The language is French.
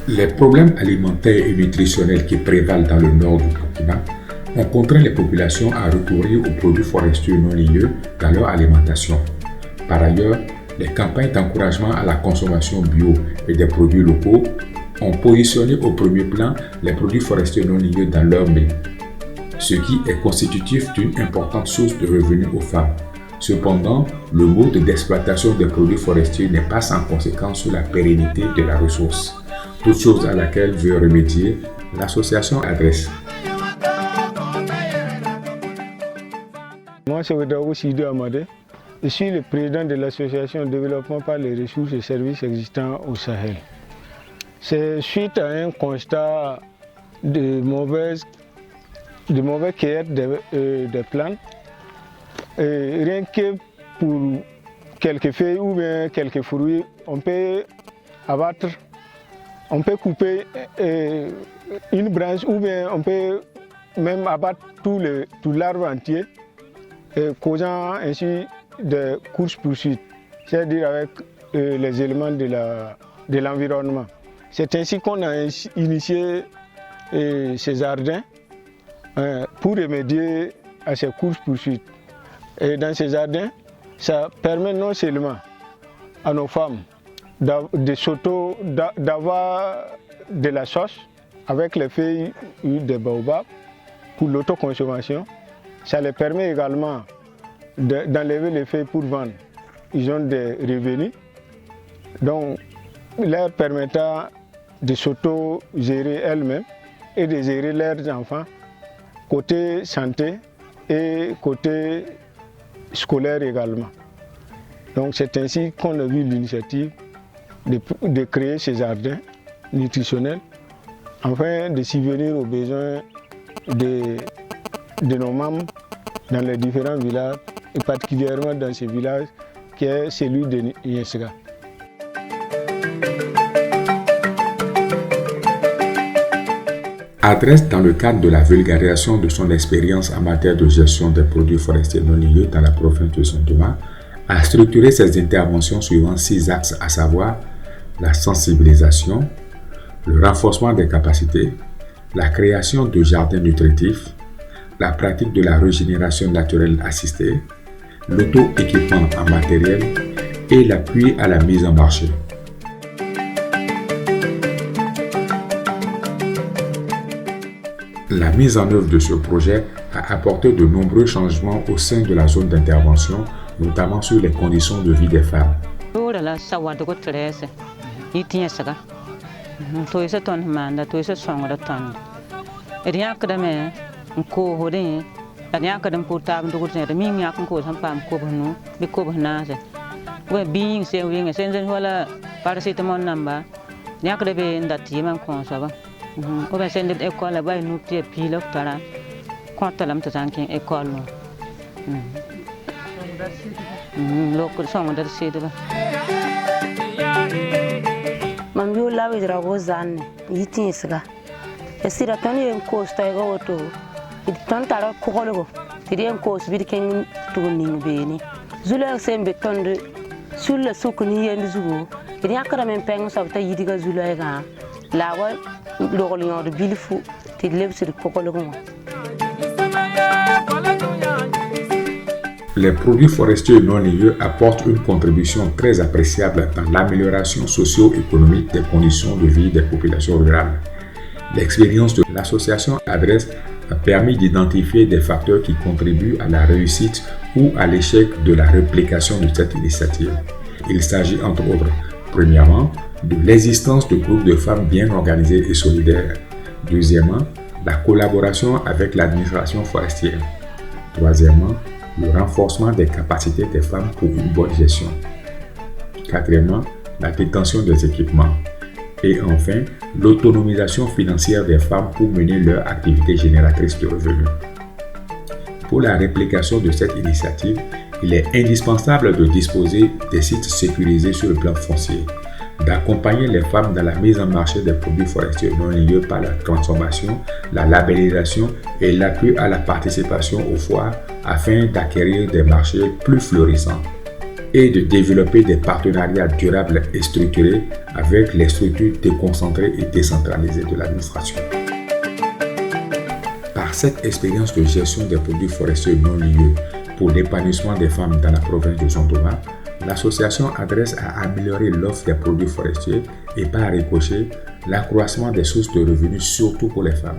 Les problèmes alimentaires et nutritionnels qui prévalent dans le nord du continent ont contraint les populations à recourir aux produits forestiers non lieux dans leur alimentation. Par ailleurs, les campagnes d'encouragement à la consommation bio et des produits locaux ont positionné au premier plan les produits forestiers non lieux dans leur mix, ce qui est constitutif d'une importante source de revenus aux femmes. Cependant, le mode d'exploitation des produits forestiers n'est pas sans conséquence sur la pérennité de la ressource, toute chose à laquelle veut remédier l'association Adresse. Moi, c'est Ouedaogo Sidou Amadé. Je suis le président de l'association Développement par les ressources et services existants au Sahel. C'est suite à un constat de mauvaise cueillette des plantes. Et rien que pour quelques feuilles ou bien quelques fruits, on peut abattre, on peut couper une branche ou bien on peut même abattre tout l'arbre entier, causant ainsi des courses-poursuites, c'est-à-dire avec les éléments de l'environnement. C'est ainsi qu'on a initié ces jardins pour remédier à ces courses-poursuites. Et dans ces jardins, ça permet non seulement à nos femmes d'avoir de la sauce avec les feuilles de baobab pour l'autoconsommation, ça les permet également d'enlever les feuilles pour vendre. Ils ont des revenus, donc leur permettant de s'auto-gérer elles-mêmes et de gérer leurs enfants côté santé et côté scolaire également. Donc c'est ainsi qu'on a vu l'initiative de créer ces jardins nutritionnels afin de subvenir aux besoins de nos membres dans les différents villages et particulièrement dans ce village qui est celui de Yesga. Adresse, dans le cadre de la vulgarisation de son expérience en matière de gestion des produits forestiers non lieux dans la province de Saint-Thomas, a structuré ses interventions suivant 6 axes, à savoir la sensibilisation, le renforcement des capacités, la création de jardins nutritifs, la pratique de la régénération naturelle assistée, l'auto-équipement en matériel et l'appui à la mise en marché. La mise en œuvre de ce projet a apporté de nombreux changements au sein de la zone d'intervention, notamment sur les conditions de vie des femmes. Ko ben sen de école ba nu tie pile tara konta lam tan kin école lo ko song dar sede ba mam yo lawi drago zanne yitin isga esira tan yen ko sta ga woto tan tara ko ko yen ko sbir ken to ni beni zula sembe tonde sulle sukuni yen zugo yen akara men peng sabta yidiga zula ga lawa l'orient de Bilfou, tu lèves sur le cocolon. Les produits forestiers non lieux apportent une contribution très appréciable dans l'amélioration socio-économique des conditions de vie des populations rurales. L'expérience de l'association Adresse a permis d'identifier des facteurs qui contribuent à la réussite ou à l'échec de la réplication de cette initiative. Il s'agit entre autres, premièrement, de l'existence de groupes de femmes bien organisés et solidaires. Deuxièmement, la collaboration avec l'administration forestière. Troisièmement, le renforcement des capacités des femmes pour une bonne gestion. Quatrièmement, la détention des équipements. Et enfin, l'autonomisation financière des femmes pour mener leur activité génératrice de revenus. Pour la réplication de cette initiative, il est indispensable de disposer des sites sécurisés sur le plan foncier, d'accompagner les femmes dans la mise en marché des produits forestiers non lieux par la transformation, la labellisation et l'appui à la participation aux foires afin d'acquérir des marchés plus florissants. et de développer des partenariats durables et structurés avec les structures déconcentrées et décentralisées de l'administration. Par cette expérience de gestion des produits forestiers non liés pour l'épanouissement des femmes dans la province de Zontoba, l'association adresse à améliorer l'offre des produits forestiers et par ricochet l'accroissement des sources de revenus surtout pour les femmes.